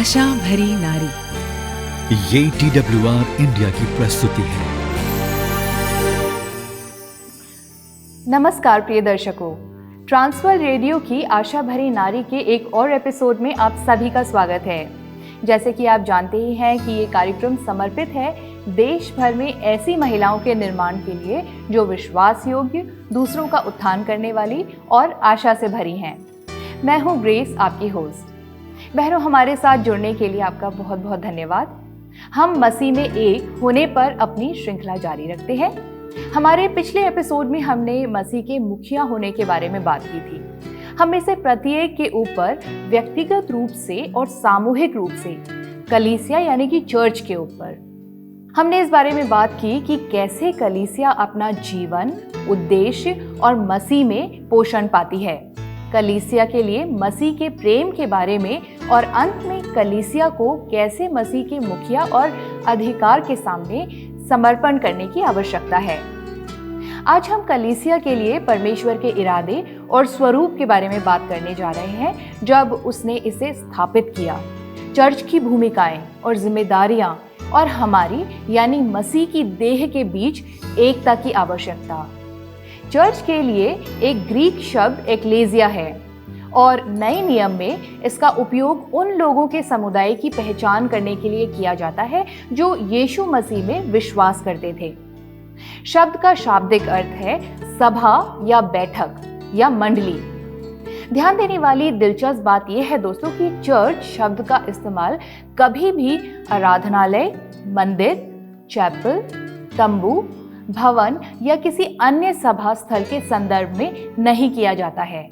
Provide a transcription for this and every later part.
आशा भरी नारी। ये TWR इंडिया की प्रस्तुति है। नमस्कार प्रिय दर्शकों, ट्रांसवर्ल्ड रेडियो की आशा भरी नारी के एक और एपिसोड में आप सभी का स्वागत है। जैसे कि आप जानते ही हैं कि ये कार्यक्रम समर्पित है देश भर में ऐसी महिलाओं के निर्माण के लिए जो विश्वास योग्य, दूसरों का उत्थान करने वाली और आशा से भरी हैं। मैं हूँ ग्रेस, आपकी होस्ट। बहनों, हमारे साथ जुड़ने के लिए आपका बहुत बहुत धन्यवाद। हम मसीह में एक होने पर अपनी श्रृंखला जारी रखते हैं। हमारे पिछले एपिसोड में हमने मसीह के मुखिया होने के बारे में बात की थी। हम में से प्रत्येक के ऊपर व्यक्तिगत रूप से और सामूहिक रूप से कलीसिया यानी कि चर्च के ऊपर हमने इस बारे में बात की कि कैसे कलीसिया अपना जीवन, उद्देश्य और मसीह में पोषण पाती है। कलीसिया के लिए मसीह के प्रेम के बारे में और अंत में कलीसिया को कैसे मसीह के मुखिया और अधिकार के सामने समर्पण करने की आवश्यकता है। आज हम कलीसिया के लिए परमेश्वर के इरादे और स्वरूप के बारे में बात करने जा रहे हैं जब उसने इसे स्थापित किया। चर्च की भूमिकाएं और जिम्मेदारियां और हमारी यानी मसीह की देह के बीच एकता की आवश्यकता। चर्च के लिए एक ग्रीक शब्द एक्लेसिया है और नए नियम में इसका उपयोग उन लोगों के समुदाय की पहचान करने के लिए किया जाता है जो यीशु मसीह में विश्वास करते थे। शब्द का शाब्दिक अर्थ है सभा या बैठक या मंडली। ध्यान देने वाली दिलचस्प बात यह है दोस्तों कि चर्च शब्द का इस्तेमाल कभी भी आराधनालय, मंदिर, चैपल, तंबू, भवन या किसी अन्य सभा स्थल के संदर्भ में नहीं किया जाता है।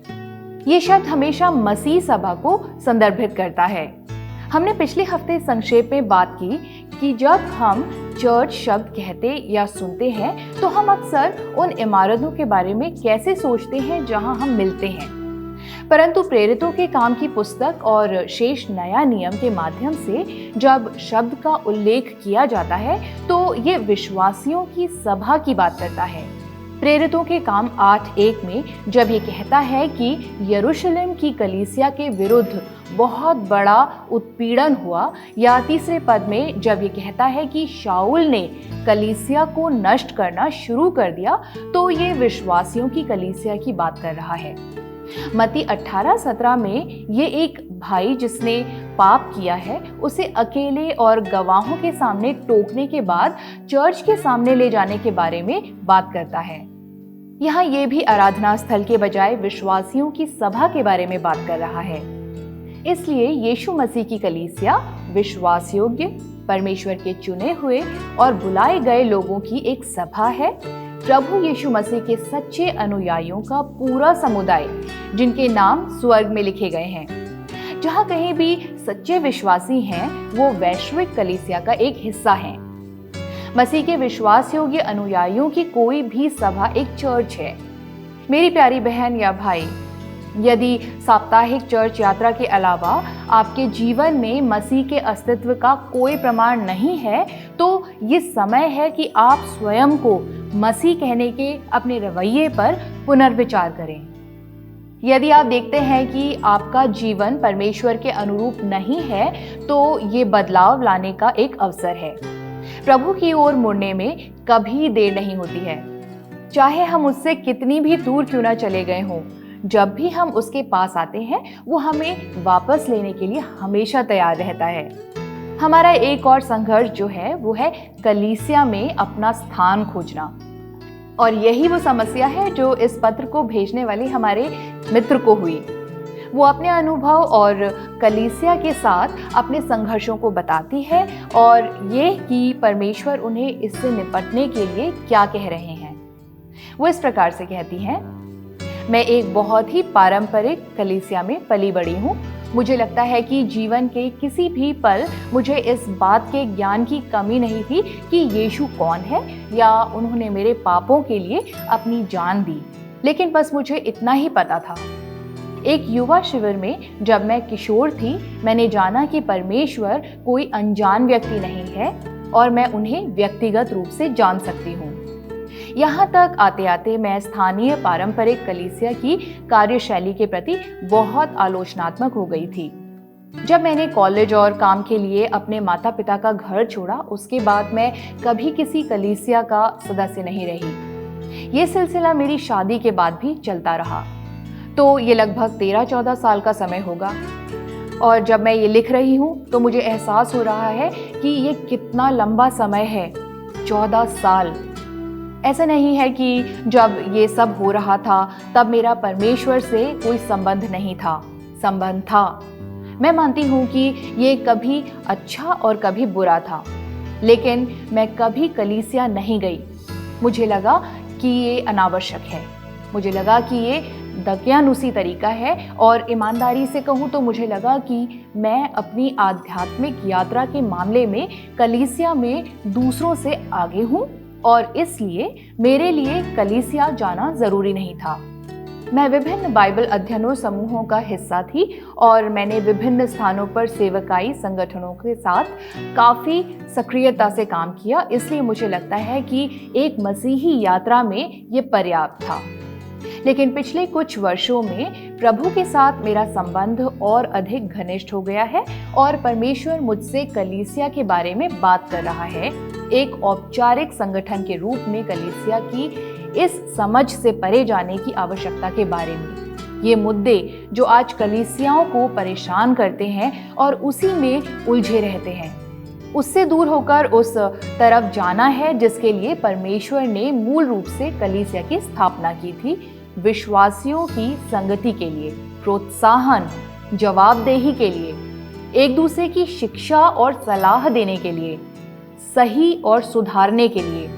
ये शब्द हमेशा मसीह सभा को संदर्भित करता है। हमने पिछले हफ्ते संक्षेप में बात की कि जब हम चर्च शब्द कहते या सुनते हैं तो हम अक्सर उन इमारतों के बारे में कैसे सोचते हैं जहां हम मिलते हैं। परंतु प्रेरितों के काम की पुस्तक और शेष नया नियम के माध्यम से जब शब्द का उल्लेख किया जाता है तो ये विश्वासियों की सभा की बात करता है। प्रेरितों के काम 8:1 में जब ये कहता है कि यरूशलेम की कलीसिया के विरुद्ध बहुत बड़ा उत्पीड़न हुआ, या तीसरे पद में जब ये कहता है कि शाऊल ने कलीसिया को नष्ट करना शुरू कर दिया, तो ये विश्वासियों की कलीसिया की बात कर रहा है। मत्ती 18:17 में ये एक भाई जिसने पाप किया है उसे अकेले और गवाहों के सामने टोकने के बाद चर्च के सामने ले जाने के बारे में बात करता है। यहाँ ये भी आराधना स्थल के बजाय विश्वासियों की सभा के बारे में बात कर रहा है। इसलिए यीशु मसीह की कलीसिया विश्वास योग्य, परमेश्वर के चुने हुए और बुलाए गए लोगों की एक सभा है। प्रभु यीशु मसीह के सच्चे अनुयायियों का पूरा समुदाय जिनके नाम स्वर्ग में लिखे गए हैं। जहाँ कहीं भी सच्चे विश्वासी हैं वो वैश्विक कलीसिया का एक हिस्सा हैं। मसीह के विश्वास योग्य अनुयायियों की कोई भी सभा एक चर्च है। मेरी प्यारी बहन या भाई, यदि साप्ताहिक चर्च यात्रा के अलावा आपके जीवन में मसीह के अस्तित्व का कोई प्रमाण नहीं है तो ये समय है कि आप स्वयं को मसीह कहने के अपने रवैये पर पुनर्विचार करें। यदि आप देखते हैं कि आपका जीवन परमेश्वर के अनुरूप नहीं है तो ये बदलाव लाने का एक अवसर है। प्रभु की ओर मुड़ने में कभी देर नहीं होती है। चाहे हम उससे कितनी भी दूर क्यों ना चले गए हों, जब भी हम उसके पास आते हैं वो हमें वापस लेने के लिए हमेशा तैयार रहता है। हमारा एक और संघर्ष जो है वो है कलीसिया में अपना स्थान खोजना। और यही वो समस्या है जो इस पत्र को भेजने वाले हमारे मित्र को हुई। वो अपने अनुभव और कलीसिया के साथ अपने संघर्षों को बताती है और ये कि परमेश्वर उन्हें इससे निपटने के लिए क्या कह रहे हैं। वो इस प्रकार से कहती हैं, मैं एक बहुत ही पारंपरिक कलीसिया में पली बड़ी हूँ। मुझे लगता है कि जीवन के किसी भी पल मुझे इस बात के ज्ञान की कमी नहीं थी कि यीशु कौन है या उन्होंने मेरे पापों के लिए अपनी जान दी, लेकिन बस मुझे इतना ही पता था। एक युवा शिविर में जब मैं किशोर थी, मैंने जाना कि परमेश्वर कोई अनजान व्यक्ति नहीं है और मैं उन्हें व्यक्तिगत रूप से जान सकती हूँ। यहाँ तक आते आते मैं स्थानीय पारंपरिक कलीसिया की कार्यशैली के प्रति बहुत आलोचनात्मक हो गई थी। जब मैंने कॉलेज और काम के लिए अपने माता पिता का घर छोड़ा, उसके बाद मैं कभी किसी कलीसिया का सदस्य नहीं रही। ये सिलसिला मेरी शादी के बाद भी चलता रहा। तो ये लगभग 13-14 साल का समय होगा। और जब मैं ये लिख रही हूँ तो मुझे एहसास हो रहा है कि ये कितना लंबा समय है, 14 साल। ऐसा नहीं है कि जब ये सब हो रहा था तब मेरा परमेश्वर से कोई संबंध नहीं था, संबंध था। मैं मानती हूँ कि ये कभी अच्छा और कभी बुरा था, लेकिन मैं कभी कलीसिया नहीं गई। मुझे लगा कि ये अनावश्यक है, मुझे लगा कि ये दकियानुसी तरीका है, और ईमानदारी से कहूँ तो मुझे लगा कि मैं अपनी आध्यात्मिक यात्रा के मामले में कलीसिया में दूसरों से आगे हूँ और इसलिए मेरे लिए कलीसिया जाना जरूरी नहीं था। मैं विभिन्न बाइबल अध्ययनों समूहों का हिस्सा थी और मैंने विभिन्न स्थानों पर सेवकाई संगठनों के साथ काफ़ी सक्रियता से काम किया, इसलिए मुझे लगता है कि एक मसीही यात्रा में ये पर्याप्त था। लेकिन पिछले कुछ वर्षों में प्रभु के साथ मेरा संबंध और अधिक घनिष्ठ हो गया है और परमेश्वर मुझसे कलीसिया के बारे में बात कर रहा है, एक औपचारिक संगठन के रूप में कलीसिया की इस समझ से परे जाने की आवश्यकता के बारे में। ये मुद्दे जो आज कलीसियाओं को परेशान करते हैं और उसी में उलझे रहते हैं, उससे दूर होकर उस तरफ जाना है जिसके लिए परमेश्वर ने मूल रूप से कलीसिया की स्थापना की थी, विश्वासियों की संगति के लिए, प्रोत्साहन, जवाबदेही के लिए, एक दूसरे की शिक्षा और सलाह देने के लिए, सही और सुधारने के लिए,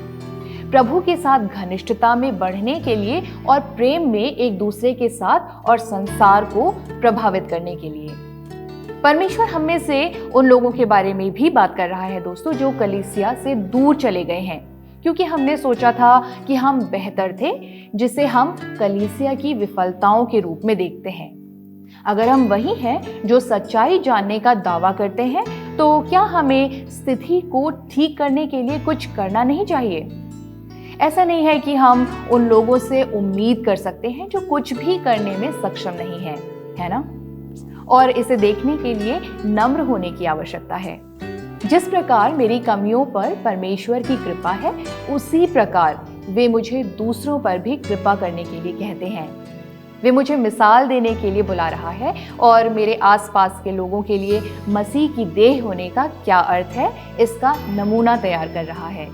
प्रभु के साथ घनिष्ठता में बढ़ने के लिए और प्रेम में एक दूसरे के साथ और संसार को प्रभावित करने के लिए। परमेश्वर हम में से उन लोगों के बारे में भी बात कर रहा है दोस्तों, जो कलीसिया से दूर चले गए हैं क्योंकि हमने सोचा था कि हम बेहतर थे, जिसे हम कलीसिया की विफलताओं के रूप में देखते हैं। अगर हम वही हैं जो सच्चाई जानने का दावा करते हैं, तो क्या हमें स्थिति को ठीक करने के लिए कुछ करना नहीं चाहिए? ऐसा नहीं है कि हम उन लोगों से उम्मीद कर सकते हैं जो कुछ भी करने में सक्षम नहीं है, है ना? और इसे देखने के लिए नम्र होने की आवश्यकता है। जिस प्रकार मेरी कमियों पर परमेश्वर की कृपा है, उसी प्रकार वे मुझे दूसरों पर भी कृपा करने के लिए कहते हैं। वे मुझे मिसाल देने के लिए बुला रहा है और मेरे आसपास के लोगों के लिए मसीह की देह होने का क्या अर्थ है, इसका नमूना तैयार कर रहा है।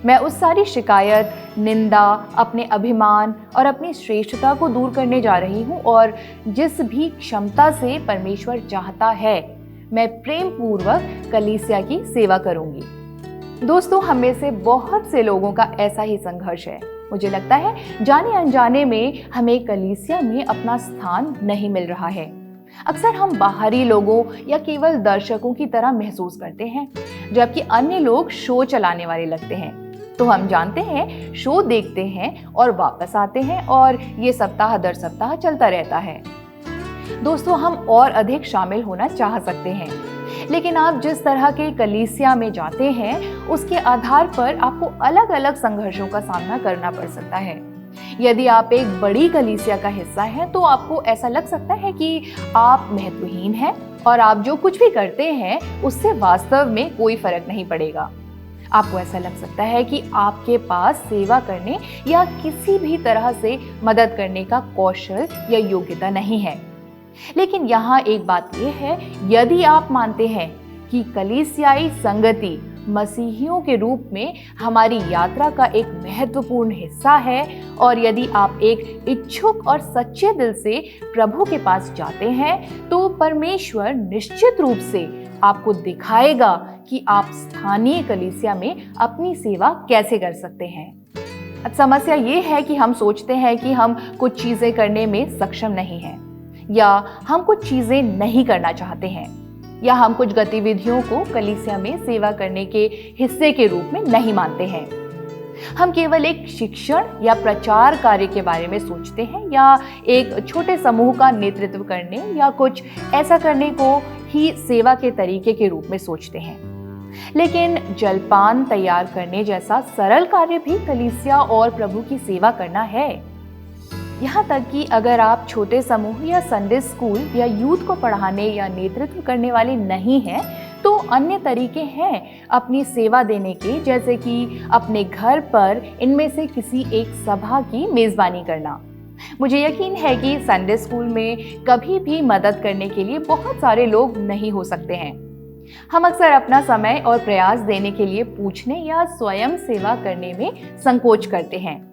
मैं उस सारी शिकायत, निंदा, अपने अभिमान और अपनी श्रेष्ठता को दूर करने जा रही हूँ और जिस भी क्षमता से परमेश्वर चाहता है, मैं प्रेम पूर्वक कलीसिया की सेवा करूंगी। दोस्तों, हम में से बहुत से लोगों का ऐसा ही संघर्ष है। मुझे लगता है जाने अनजाने में हमें कलीसिया में अपना स्थान नहीं मिल रहा है। अक्सर हम बाहरी लोगों या केवल दर्शकों की तरह महसूस करते हैं, जबकि अन्य लोग शो चलाने वाले लगते हैं। तो हम जानते हैं, शो देखते हैं और वापस आते हैं और ये सप्ताह दर सप्ताह चलता रहता है। दोस्तों, हम और अधिक शामिल होना चाह सकते हैं, लेकिन आप जिस तरह के कलीसिया में जाते हैं उसके आधार पर आपको अलग अलग संघर्षों का सामना करना पड़ सकता है। यदि आप एक बड़ी कलीसिया का हिस्सा हैं तो आपको ऐसा लग सकता है कि आप महत्वहीन हैं और आप जो कुछ भी करते हैं उससे वास्तव में कोई फर्क नहीं पड़ेगा। आपको ऐसा लग सकता है कि आपके पास सेवा करने या किसी भी तरह से मदद करने का कौशल या योग्यता नहीं है। लेकिन यहाँ एक बात यह है, यदि आप मानते हैं कि कलीसियाई संगति मसीहियों के रूप में हमारी यात्रा का एक महत्वपूर्ण हिस्सा है और यदि आप एक इच्छुक और सच्चे दिल से प्रभु के पास जाते हैं, तो परमेश्वर निश्चित रूप से आपको दिखाएगा कि आप स्थानीय कलीसिया में अपनी सेवा कैसे कर सकते हैं। अब समस्या ये है कि हम सोचते हैं कि हम कुछ चीज़ें करने में सक्षम नहीं हैं, या हम कुछ चीज़ें नहीं करना चाहते हैं, या हम कुछ गतिविधियों को कलीसिया में सेवा करने के हिस्से के रूप में नहीं मानते हैं। हम केवल एक शिक्षण या प्रचार कार्य के बारे में सोचते हैं, या एक छोटे समूह का नेतृत्व करने या कुछ ऐसा करने को ही सेवा के तरीके के रूप में सोचते हैं। लेकिन जलपान तैयार करने जैसा सरल कार्य भी कलीसिया और प्रभु की सेवा करना है। यहाँ तक कि अगर आप छोटे समूह या संडे स्कूल या यूथ को पढ़ाने या नेतृत्व करने वाले नहीं हैं, तो अन्य तरीके हैं अपनी सेवा देने के, जैसे कि अपने घर पर इनमें से किसी एक सभा की मेज़बानी करना। मुझे यकीन है कि संडे स्कूल में कभी भी मदद करने के लिए बहुत सारे लोग नहीं हो सकते हैं। हम अक्सर अपना समय और प्रयास देने के लिए पूछने या स्वयं सेवा करने में संकोच करते हैं।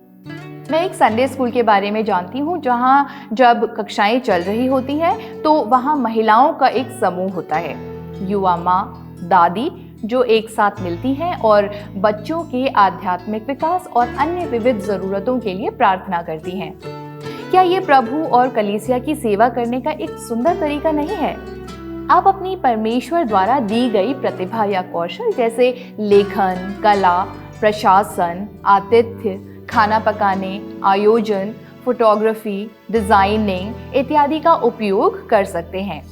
मैं एक संडे स्कूल के बारे में जानती हूँ जहाँ जब कक्षाएं चल रही होती हैं तो वहाँ महिलाओं का एक समूह होता है, युवा माँ, दादी, जो एक साथ मिलती हैं और बच्चों के आध्यात्मिक विकास और अन्य विविध ज़रूरतों के लिए प्रार्थना करती हैं। क्या ये प्रभु और कलीसिया की सेवा करने का एक सुंदर तरीका नहीं है? आप अपनी परमेश्वर द्वारा दी गई प्रतिभा या कौशल जैसे लेखन, कला, प्रशासन, आतिथ्य, खाना पकाने, आयोजन, फोटोग्राफी, डिजाइनिंग इत्यादि का उपयोग कर सकते हैं।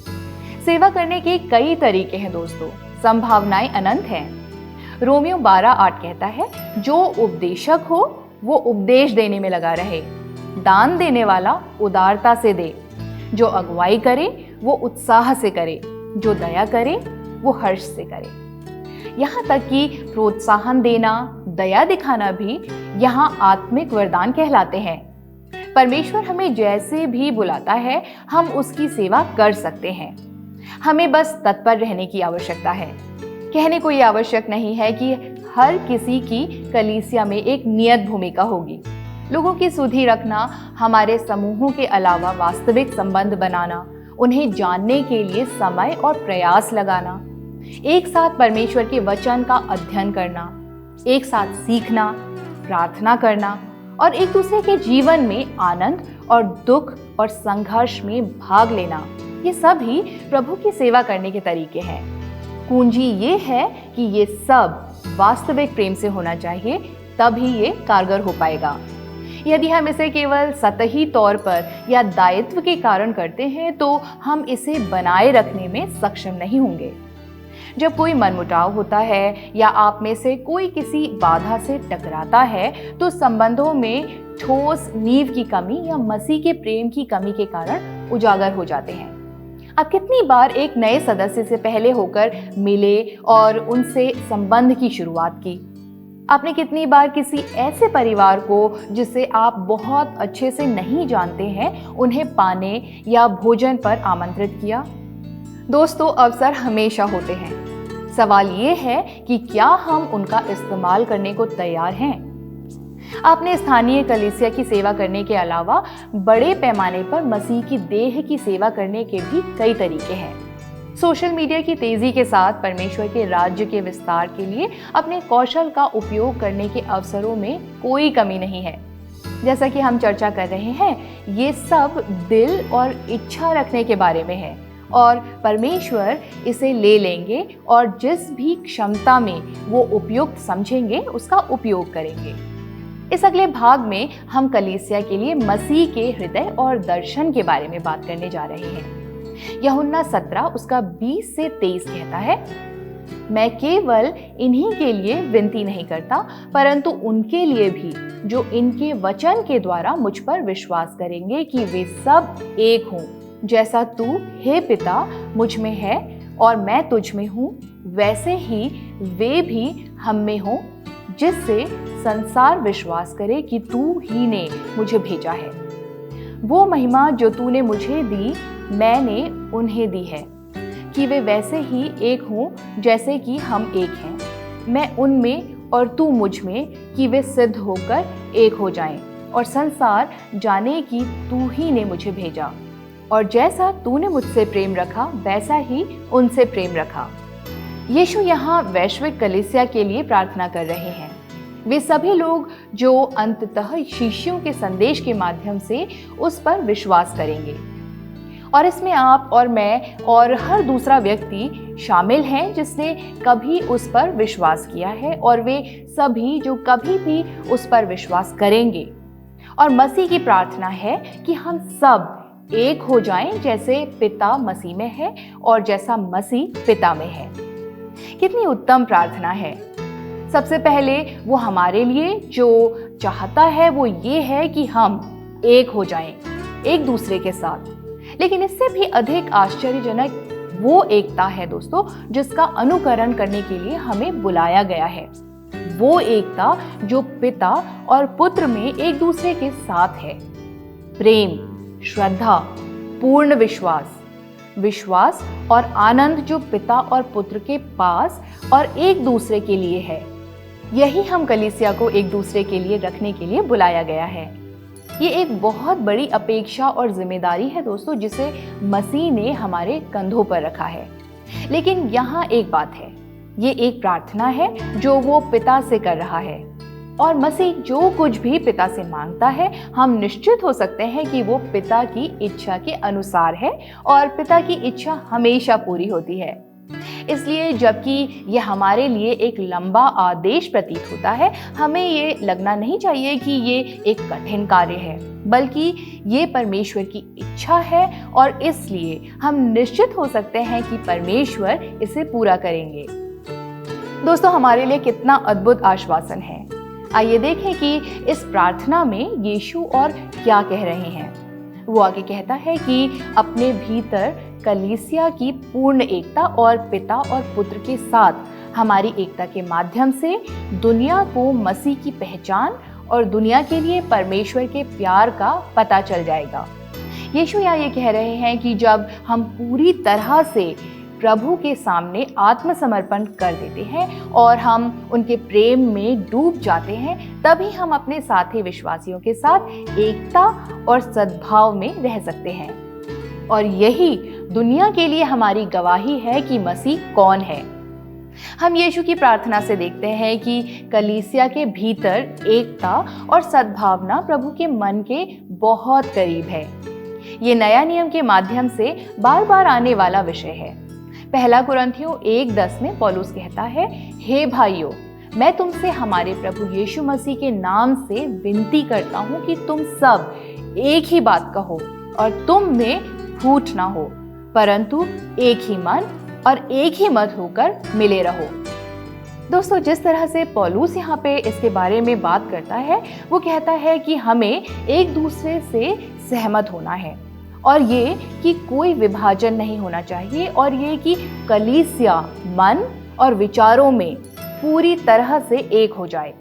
सेवा करने के कई तरीके हैं दोस्तों, संभावनाएं अनंत हैं। रोमियो 12:8 कहता है, जो उपदेशक हो वो उपदेश देने में लगा रहे, दान देने वाला उदारता से दे, जो अगुवाई करे वो उत्साह से करे, जो दया करे वो हर्ष से करे। यहाँ तक कि प्रोत्साहन देना, दया दिखाना भी यहाँ आत्मिक वरदान कहलाते हैं। परमेश्वर हमें जैसे भी बुलाता है हम उसकी सेवा कर सकते हैं। हमें बस तत्पर रहने की आवश्यकता है। कहने को ये आवश्यक नहीं है कि हर किसी की कलीसिया में एक नियत भूमिका होगी। लोगों की सुधि रखना, हमारे समूहों के अलावा वास्तविक संबंध बनाना, उन्हें जानने के लिए समय और प्रयास लगाना, एक साथ परमेश्वर के वचन का अध्ययन करना, एक साथ सीखना, प्रार्थना करना और एक दूसरे के जीवन में आनंद और दुख और संघर्ष में भाग लेना, ये सभी प्रभु की सेवा करने के तरीके हैं। कुंजी ये है कि ये सब वास्तविक प्रेम से होना चाहिए, तभी ये कारगर हो पाएगा। यदि हम इसे केवल सतही तौर पर या दायित्व के कारण करते हैं तो हम इसे बनाए रखने में सक्षम नहीं होंगे। जब कोई मनमुटाव होता है या आप में से कोई किसी बाधा से टकराता है तो संबंधों में ठोस नींव की कमी या मसीह के प्रेम की कमी के कारण उजागर हो जाते हैं। आप कितनी बार एक नए सदस्य से पहले होकर मिले और उनसे संबंध की शुरुआत की? आपने कितनी बार किसी ऐसे परिवार को जिसे आप बहुत अच्छे से नहीं जानते हैं उन्हें पाने या भोजन पर आमंत्रित किया? दोस्तों, अवसर हमेशा होते हैं। सवाल ये है कि क्या हम उनका इस्तेमाल करने को तैयार हैं? आपने स्थानीय कलीसिया की सेवा करने के अलावा बड़े पैमाने पर मसीह की देह की सेवा करने के भी कई तरीके हैं। सोशल मीडिया की तेजी के साथ परमेश्वर के राज्य के विस्तार के लिए अपने कौशल का उपयोग करने के अवसरों में कोई कमी नहीं है। जैसा कि हम चर्चा कर रहे हैं, ये सब दिल और इच्छा रखने के बारे में है और परमेश्वर इसे ले लेंगे और जिस भी क्षमता में वो उपयुक्त समझेंगे उसका उपयोग करेंगे। इस अगले भाग में हम कलीसिया के लिए मसीह के हृदय और दर्शन के बारे में बात करने जा रहे हैं। यूहन्ना 17 उसका 20 से 23 कहता है, मैं केवल इन्हीं के लिए विनती नहीं करता परंतु उनके लिए भी जो इनके वचन के द्वारा मुझ पर विश्वास करेंगे कि वे सब एक हों, जैसा तू हे पिता मुझ में है और मैं तुझ में हूँ, वैसे ही वे भी हम में हों, जिससे संसार विश्वास करे कि तू ही ने मुझे भेजा है। वो महिमा जो तूने मुझे दी मैंने उन्हें दी है कि वे वैसे ही एक हों जैसे कि हम एक हैं, मैं उनमें और तू मुझ में, कि वे सिद्ध होकर एक हो जाएं और संसार जाने कि तू ही ने मुझे भेजा और जैसा तूने मुझसे प्रेम रखा वैसा ही उनसे प्रेम रखा। यीशु यहाँ वैश्विक कलीसिया के लिए प्रार्थना कर रहे हैं। वे सभी लोग जो अंततः शिष्यों के संदेश के माध्यम से उस पर विश्वास करेंगे और इसमें आप और मैं और हर दूसरा व्यक्ति शामिल हैं जिसने कभी उस पर विश्वास किया है और वे सभी जो कभी भी उस पर विश्वास करेंगे। और मसीह की प्रार्थना है कि हम सब एक हो जाएं जैसे पिता मसीह में है और जैसा मसीह पिता में है। कितनी उत्तम प्रार्थना है। सबसे पहले वो हमारे लिए जो चाहता है वो ये है कि हम एक हो जाएं एक दूसरे के साथ। लेकिन इससे भी अधिक आश्चर्यजनक वो एकता है दोस्तों जिसका अनुकरण करने के लिए हमें बुलाया गया है। वो एकता जो पिता और पुत्र में एक दूसरे के साथ है। प्रेम, श्रद्धा, पूर्ण विश्वास और आनंद जो पिता और पुत्र के पास और एक दूसरे के लिए है। यही हम कलीसिया को एक दूसरे के लिए रखने के लिए बुलाया गया है। ये एक बहुत बड़ी अपेक्षा और जिम्मेदारी है दोस्तों जिसे मसीह ने हमारे कंधों पर रखा है। लेकिन यहाँ एक बात है, ये एक प्रार्थना है जो वो पिता से कर रहा है, और मसीह जो कुछ भी पिता से मांगता है हम निश्चित हो सकते हैं कि वो पिता की इच्छा के अनुसार है और पिता की इच्छा हमेशा पूरी होती है। इसलिए जबकि ये हमारे लिए एक लंबा आदेश प्रतीत होता है, हमें ये लगना नहीं चाहिए कि ये एक कठिन कार्य है, बल्कि ये परमेश्वर की इच्छा है और इसलिए हम निश्चित हो सकते हैं कि परमेश्वर इसे पूरा करेंगे। दोस्तों, हमारे लिए कितना अद्भुत आश्वासन है। आइए देखें कि इस प्रार्थना में यीशु और क्या कह रहे हैं। वो आगे कहता है कि अपने भीतर कलीसिया की पूर्ण एकता और पिता और पुत्र के साथ हमारी एकता के माध्यम से दुनिया को मसीह की पहचान और दुनिया के लिए परमेश्वर के प्यार का पता चल जाएगा। यीशु यहाँ ये कह रहे हैं कि जब हम पूरी तरह से प्रभु के सामने आत्मसमर्पण कर देते हैं और हम उनके प्रेम में डूब जाते हैं, तभी हम अपने साथी विश्वासियों के साथ एकता और सद्भाव में रह सकते हैं। और यही दुनिया के लिए हमारी गवाही है कि मसीह कौन है। हम यीशु की प्रार्थना से देखते हैं कि कलीसिया के भीतर एकता और सद्भावना प्रभु के मन के बहुत करीब है। ये नया नियम के माध्यम से बार बार आने वाला विषय है। पहला कुरिन्थियों 1:10 में पौलुस कहता है, हे भाइयों, मैं तुमसे हमारे प्रभु यीशु मसीह के नाम से विनती करता हूँ कि तुम सब एक ही बात कहो और तुम में फूट ना हो, परंतु एक ही मन और एक ही मत होकर मिले रहो। दोस्तों, जिस तरह से पौलुस यहाँ पे इसके बारे में बात करता है, वो कहता है कि हमें एक दूसरे से सहमत होना है और ये कि कोई विभाजन नहीं होना चाहिए, और ये कि कलीसिया मन और विचारों में पूरी तरह से एक हो जाए।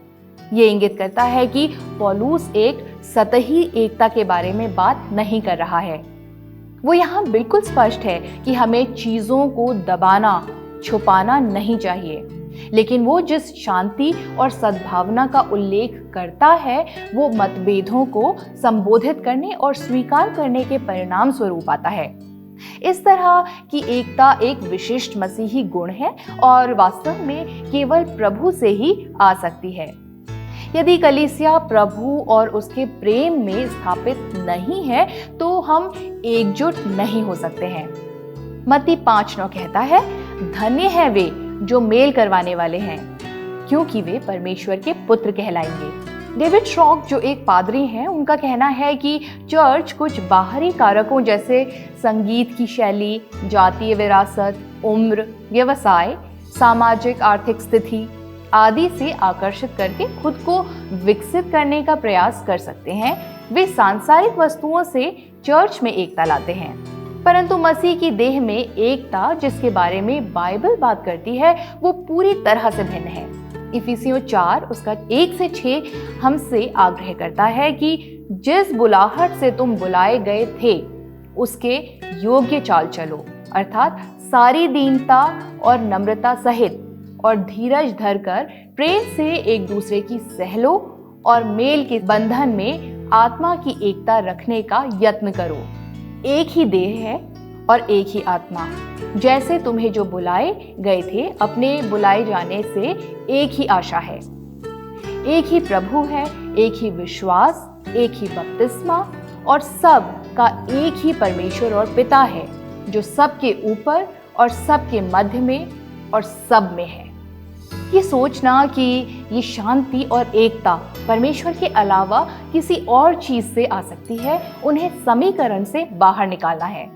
ये इंगित करता है कि पौलुस एक सतही एकता के बारे में बात नहीं कर रहा है। वो यहाँ बिल्कुल स्पष्ट है कि हमें चीज़ों को दबाना, छुपाना नहीं चाहिए, लेकिन वो जिस शांति और सद्भावना का उल्लेख करता है वो मतभेदों को संबोधित करने और स्वीकार करने के परिणाम स्वरूप आता है। इस तरह की एकता एक विशिष्ट मसीही गुण है और वास्तव में केवल प्रभु से ही आ सकती है। यदि कलीसिया प्रभु और उसके प्रेम में स्थापित नहीं है तो हम एकजुट नहीं हो सकते हैं। मत्ती 5:9 कहता है, धन्य है वे जो मेल करवाने वाले हैं, क्योंकि वे परमेश्वर के पुत्र कहलाएंगे। डेविड श्रॉक जो एक पादरी हैं, उनका कहना है कि चर्च कुछ बाहरी कारकों जैसे संगीत की शैली, जातीय विरासत, उम्र, व्यवसाय, सामाजिक आर्थिक स्थिति आदि से आकर्षित करके खुद को विकसित करने का प्रयास कर सकते हैं। वे सांसारिक वस्तुओं से चर्च में एकता लाते हैं, परंतु मसीह की देह में एकता जिसके बारे में बाइबल बात करती है वो पूरी तरह से भिन्न है। इफिसियों 4 उसका 1 से 6 हमसे आग्रह करता है कि जिस बुलाहट से तुम बुलाए गए थे उसके योग्य चाल चलो, अर्थात सारी दीनता और नम्रता सहित और धीरज धरकर प्रेम से एक दूसरे की सह लो और मेल के बंधन में आत्मा की एकता रखने का यत्न करो। एक ही देह है और एक ही आत्मा, जैसे तुम्हें जो बुलाए गए थे अपने बुलाए जाने से एक ही आशा है। एक ही प्रभु है, एक ही विश्वास, एक ही बपतिस्मा और सब का एक ही परमेश्वर और पिता है जो सबके ऊपर और सबके मध्य में और सब में है। ये सोचना कि ये शांति और एकता परमेश्वर के अलावा किसी और चीज से आ सकती है, उन्हें समीकरण से बाहर निकालना है।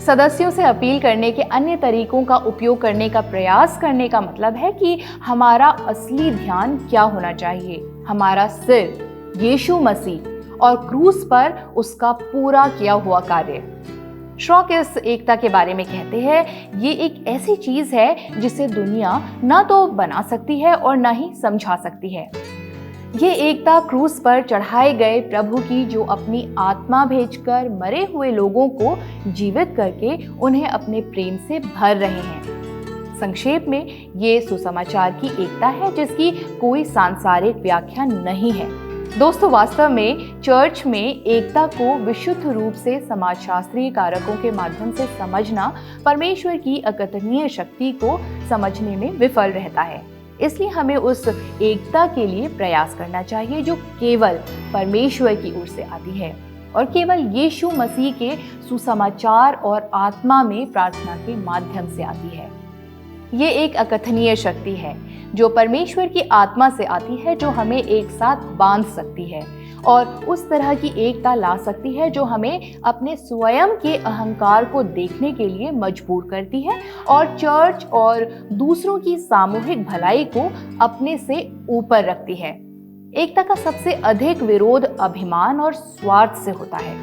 सदस्यों से अपील करने के अन्य तरीकों का उपयोग करने का प्रयास करने का मतलब है कि हमारा असली ध्यान क्या होना चाहिए। हमारा सिर यीशु मसीह और क्रूस पर उसका पूरा किया हुआ कार्य। श्रॉक इस एकता के बारे में कहते हैं, ये एक ऐसी चीज है जिसे दुनिया ना तो बना सकती है और ना ही समझा सकती है। ये एकता क्रूस पर चढ़ाए गए प्रभु की, जो अपनी आत्मा भेजकर मरे हुए लोगों को जीवित करके उन्हें अपने प्रेम से भर रहे हैं। संक्षेप में ये सुसमाचार की एकता है जिसकी कोई सांसारिक व्याख्या नहीं है। दोस्तों, वास्तव में चर्च में एकता को विशुद्ध रूप से समाजशास्त्रीय कारकों के माध्यम से समझना परमेश्वर की अकथनीय शक्ति को समझने में विफल रहता है। इसलिए हमें उस एकता के लिए प्रयास करना चाहिए जो केवल परमेश्वर की ओर से आती है और केवल यीशु मसीह के सुसमाचार और आत्मा में प्रार्थना के माध्यम से आती है। ये एक अकथनीय शक्ति है जो परमेश्वर की आत्मा से आती है, जो हमें एक साथ बांध सकती है और उस तरह की एकता ला सकती है जो हमें अपने स्वयं के अहंकार को देखने के लिए मजबूर करती है और चर्च और दूसरों की सामूहिक भलाई को अपने से ऊपर रखती है। एकता का सबसे अधिक विरोध अभिमान और स्वार्थ से होता है,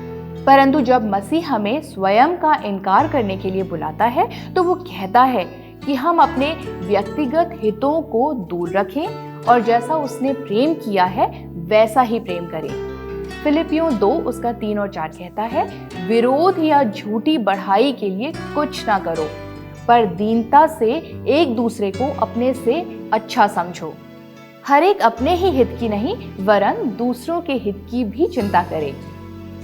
परंतु जब मसीह हमें स्वयं का इनकार करने के लिए बुलाता है तो वो कहता है कि हम अपने व्यक्तिगत हितों को दूर रखें और जैसा उसने प्रेम किया है वैसा ही प्रेम करें। फिलिपियों 2:3-4 कहता है, विरोध या झूठी बढ़ाई के लिए कुछ ना करो, पर दीनता से एक दूसरे को अपने से अच्छा समझो। हर एक अपने ही हित की नहीं वरन दूसरों के हित की भी चिंता करे।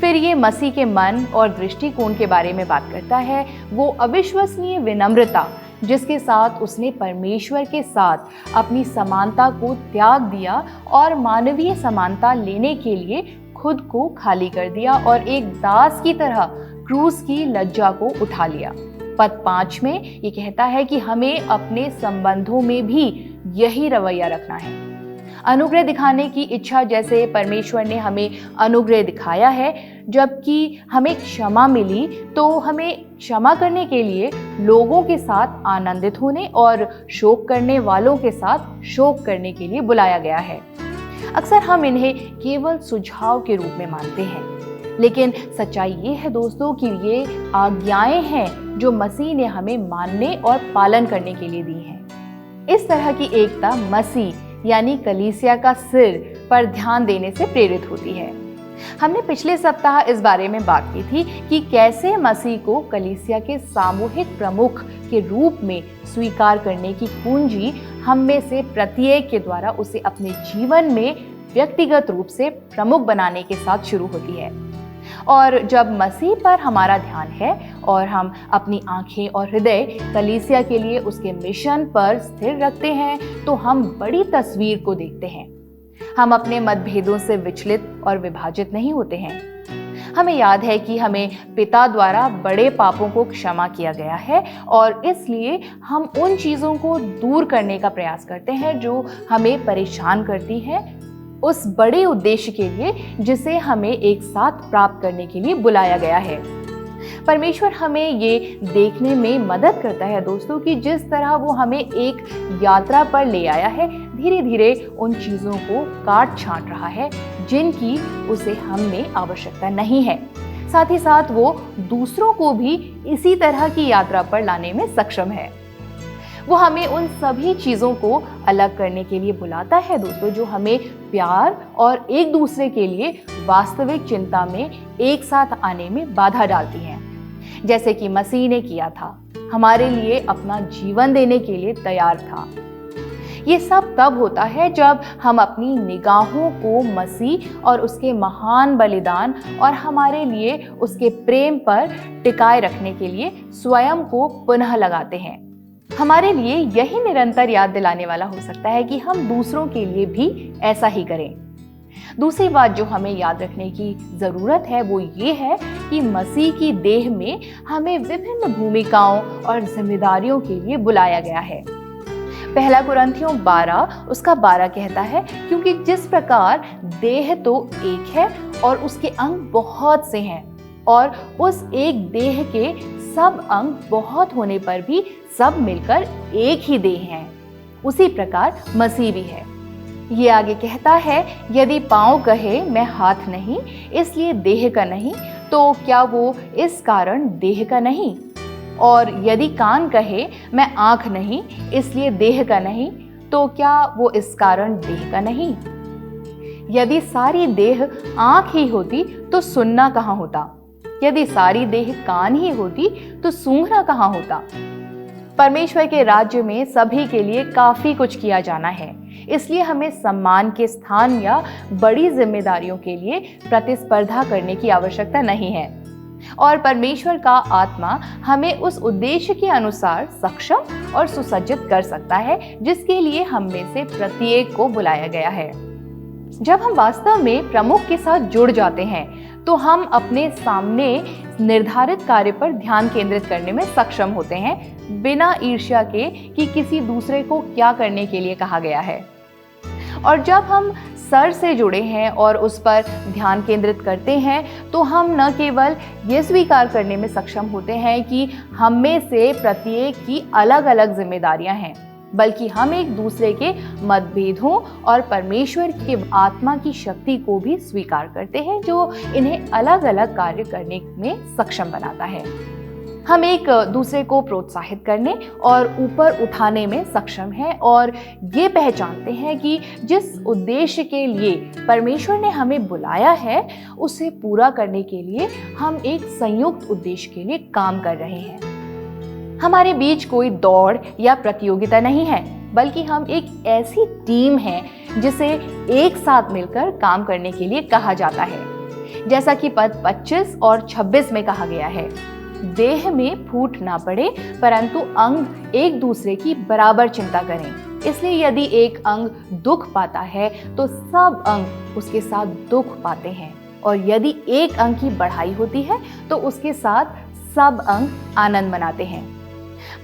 फिर ये मसीह के मन और दृष्टिकोण के बारे में बात करता है, वो अविश्वसनीय विनम्रता जिसके साथ उसने परमेश्वर के साथ अपनी समानता को त्याग दिया और मानवीय समानता लेने के लिए खुद को खाली कर दिया और एक दास की तरह क्रूस की लज्जा को उठा लिया। पद 5 में ये कहता है कि हमें अपने संबंधों में भी यही रवैया रखना है। अनुग्रह दिखाने की इच्छा, जैसे परमेश्वर ने हमें अनुग्रह दिखाया है, जबकि हमें क्षमा मिली तो हमें क्षमा करने के लिए लोगों के साथ आनंदित होने और शोक करने वालों के साथ शोक करने के लिए बुलाया गया है। अक्सर हम इन्हें केवल सुझाव के रूप में मानते हैं, लेकिन सच्चाई ये है दोस्तों कि ये आज्ञाएं हैं जो मसीह ने हमें मानने और पालन करने के लिए दी हैं। इस तरह की एकता मसीह यानी कलीसिया का सिर पर ध्यान देने से प्रेरित होती है। हमने पिछले सप्ताह इस बारे में बात की थी कि कैसे मसीह को कलीसिया के सामूहिक प्रमुख के रूप में स्वीकार करने की कुंजी हम में से प्रत्येक के द्वारा उसे अपने जीवन में व्यक्तिगत रूप से प्रमुख बनाने के साथ शुरू होती है। और जब मसीह पर हमारा ध्यान है और हम अपनी आंखें और हृदय कलीसिया के लिए उसके मिशन पर स्थिर रखते हैं तो हम बड़ी तस्वीर को देखते हैं। हम अपने मतभेदों से विचलित और विभाजित नहीं होते हैं। हमें याद है कि हमें पिता द्वारा बड़े पापों को क्षमा किया गया है और इसलिए हम उन चीज़ों को दूर करने का प्रयास करते हैं जो हमें परेशान करती हैं, उस बड़े उद्देश्य के लिए जिसे हमें एक साथ प्राप्त करने के लिए बुलाया गया है। परमेश्वर हमें ये देखने में मदद करता है दोस्तों कि जिस तरह वो हमें एक यात्रा पर ले आया है, धीरे धीरे उन चीज़ों को काट छांट रहा है जिनकी उसे हम में आवश्यकता नहीं है। साथ ही साथ वो दूसरों को भी इसी तरह की यात्रा पर लाने में सक्षम है। वो हमें उन सभी चीज़ों को अलग करने के लिए बुलाता है दोस्तों जो हमें प्यार और एक दूसरे के लिए वास्तविक चिंता में एक साथ आने में बाधा डालती हैं, जैसे कि मसीह ने किया था, हमारे लिए अपना जीवन देने के लिए तैयार था। ये सब तब होता है जब हम अपनी निगाहों को मसीह और उसके महान बलिदान और हमारे लिए उसके प्रेम पर टिकाए रखने के लिए स्वयं को पुनः लगाते हैं। हमारे लिए यही निरंतर याद दिलाने वाला हो सकता है कि हम दूसरों के लिए भी ऐसा ही करें। दूसरी बात जो हमें याद रखने की ज़रूरत है वो ये है कि मसीह की देह में हमें विभिन्न भूमिकाओं और जिम्मेदारियों के लिए बुलाया गया है। पहला कुरिन्थियों 12:12 कहता है, क्योंकि जिस प्रकार देह तो एक है और उसके अंग बहुत से हैं और उस एक देह के सब अंग बहुत होने पर भी सब मिलकर एक ही देह हैं, उसी प्रकार मसीह भी है। ये आगे कहता है, यदि पाँव कहे मैं हाथ नहीं इसलिए देह का नहीं, तो क्या वो इस कारण देह का नहीं? और यदि कान कहे मैं आँख नहीं इसलिए देह का नहीं, तो क्या वो इस कारण देह का नहीं? यदि सारी देह आँख ही होती तो सुनना कहाँ होता? यदि सारी देह कान ही होती तो सूंघना कहाँ होता? परमेश्वर के राज्य में सभी के लिए काफी कुछ किया जाना है, इसलिए हमें सम्मान के स्थान या बड़ी जिम्मेदारियों के लिए प्रतिस्पर्धा करने की आवश्यकता नहीं है। और परमेश्वर का आत्मा हमें उस उद्देश्य के अनुसार सक्षम और सुसज्जित कर सकता है जिसके लिए हम में से प्रत्येक को बुलाया गया है। जब हम वास्तव में प्रमुख के साथ जुड़ जाते हैं तो हम अपने सामने निर्धारित कार्य पर ध्यान केंद्रित करने में सक्षम होते हैं, बिना ईर्ष्या के कि किसी दूसरे को क्या करने के लिए कहा गया है। और जब हम सर से जुड़े हैं और उस पर ध्यान केंद्रित करते हैं तो हम न केवल ये स्वीकार करने में सक्षम होते हैं कि हम में से प्रत्येक की अलग अलग जिम्मेदारियां हैं, बल्कि हम एक दूसरे के मतभेदों और परमेश्वर के आत्मा की शक्ति को भी स्वीकार करते हैं जो इन्हें अलग अलग कार्य करने में सक्षम बनाता है। हम एक दूसरे को प्रोत्साहित करने और ऊपर उठाने में सक्षम हैं और ये पहचानते हैं कि जिस उद्देश्य के लिए परमेश्वर ने हमें बुलाया है उसे पूरा करने के लिए हम एक संयुक्त उद्देश्य के लिए काम कर रहे हैं। हमारे बीच कोई दौड़ या प्रतियोगिता नहीं है, बल्कि हम एक ऐसी टीम है जिसे एक साथ मिलकर काम करने के लिए कहा जाता है। जैसा कि पद 25 और 26 में कहा गया है, देह में फूट ना पड़े परंतु अंग एक दूसरे की बराबर चिंता करें। इसलिए यदि एक अंग दुख पाता है तो सब अंग उसके साथ दुख पाते हैं, और यदि एक अंग की बढ़ाई होती है तो उसके साथ सब अंग आनंद मनाते हैं।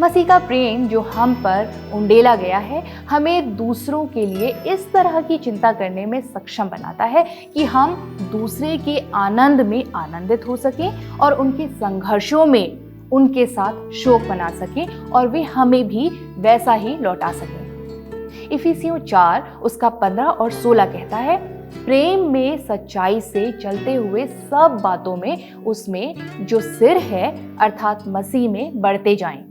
मसीह का प्रेम जो हम पर उंडेला गया है हमें दूसरों के लिए इस तरह की चिंता करने में सक्षम बनाता है कि हम दूसरे के आनंद में आनंदित हो सकें और उनके संघर्षों में उनके साथ शोक मना सकें और वे हमें भी वैसा ही लौटा सकें। इफिसियों 4 उसका 15 और 16 कहता है, प्रेम में सच्चाई से चलते हुए सब बातों में उसमें जो सिर है अर्थात मसीह में बढ़ते जाएं,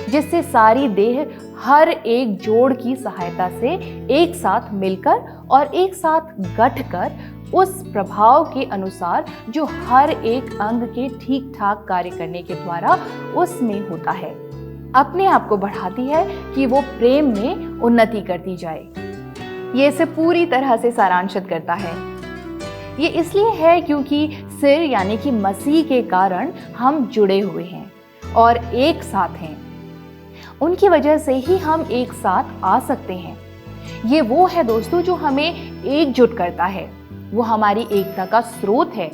जिससे सारी देह हर एक जोड़ की सहायता से एक साथ मिलकर और एक साथ गठकर उस प्रभाव के अनुसार जो हर एक अंग के ठीक ठाक कार्य करने के द्वारा उसमें होता है, अपने आप को बढ़ाती है कि वो प्रेम में उन्नति करती जाए। ये इसे पूरी तरह से सारांशित करता है। ये इसलिए है क्योंकि सिर यानी कि मसीह के कारण हम जुड़े हुए हैं और एक साथ हैं। उनकी वजह से ही हम एक साथ आ सकते हैं। ये वो है दोस्तों जो हमें एकजुट करता है, वो हमारी एकता का स्रोत है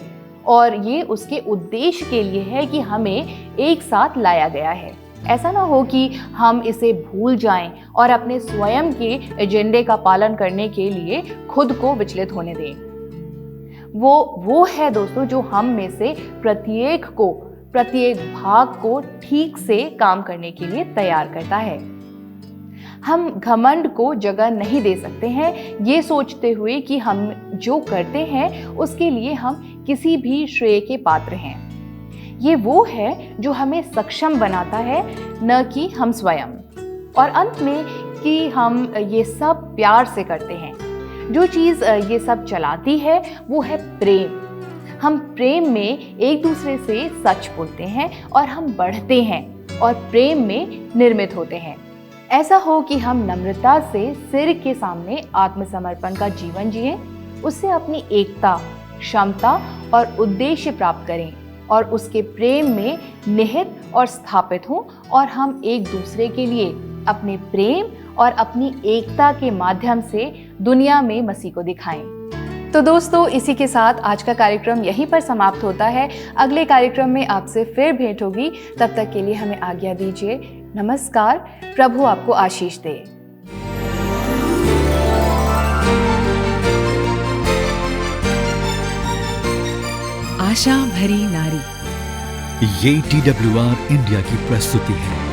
और ये उसके उद्देश्य के लिए है कि हमें एक साथ लाया गया है। ऐसा ना हो कि हम इसे भूल जाएं और अपने स्वयं के एजेंडे का पालन करने के लिए खुद को विचलित होने दें। वो है दोस्तों जो हम में से प्रत्येक भाग को ठीक से काम करने के लिए तैयार करता है। हम घमंड को जगह नहीं दे सकते हैं ये सोचते हुए कि हम जो करते हैं उसके लिए हम किसी भी श्रेय के पात्र हैं। ये वो है जो हमें सक्षम बनाता है, न कि हम स्वयं। और अंत में कि हम ये सब प्यार से करते हैं। जो चीज़ ये सब चलाती है वो है प्रेम। हम प्रेम में एक दूसरे से सच बोलते हैं और हम बढ़ते हैं और प्रेम में निर्मित होते हैं। ऐसा हो कि हम नम्रता से सिर के सामने आत्मसमर्पण का जीवन जिएं, उससे अपनी एकता, क्षमता और उद्देश्य प्राप्त करें और उसके प्रेम में निहित और स्थापित हों और हम एक दूसरे के लिए अपने प्रेम और अपनी एकता के माध्यम से दुनिया में मसीह को दिखाएं। तो दोस्तों, इसी के साथ आज का कार्यक्रम यहीं पर समाप्त होता है। अगले कार्यक्रम में आपसे फिर भेंट होगी। तब तक के लिए हमें आज्ञा दीजिए। नमस्कार। प्रभु आपको आशीष दे। आशा भरी नारी, ये TWR इंडिया की प्रस्तुति है।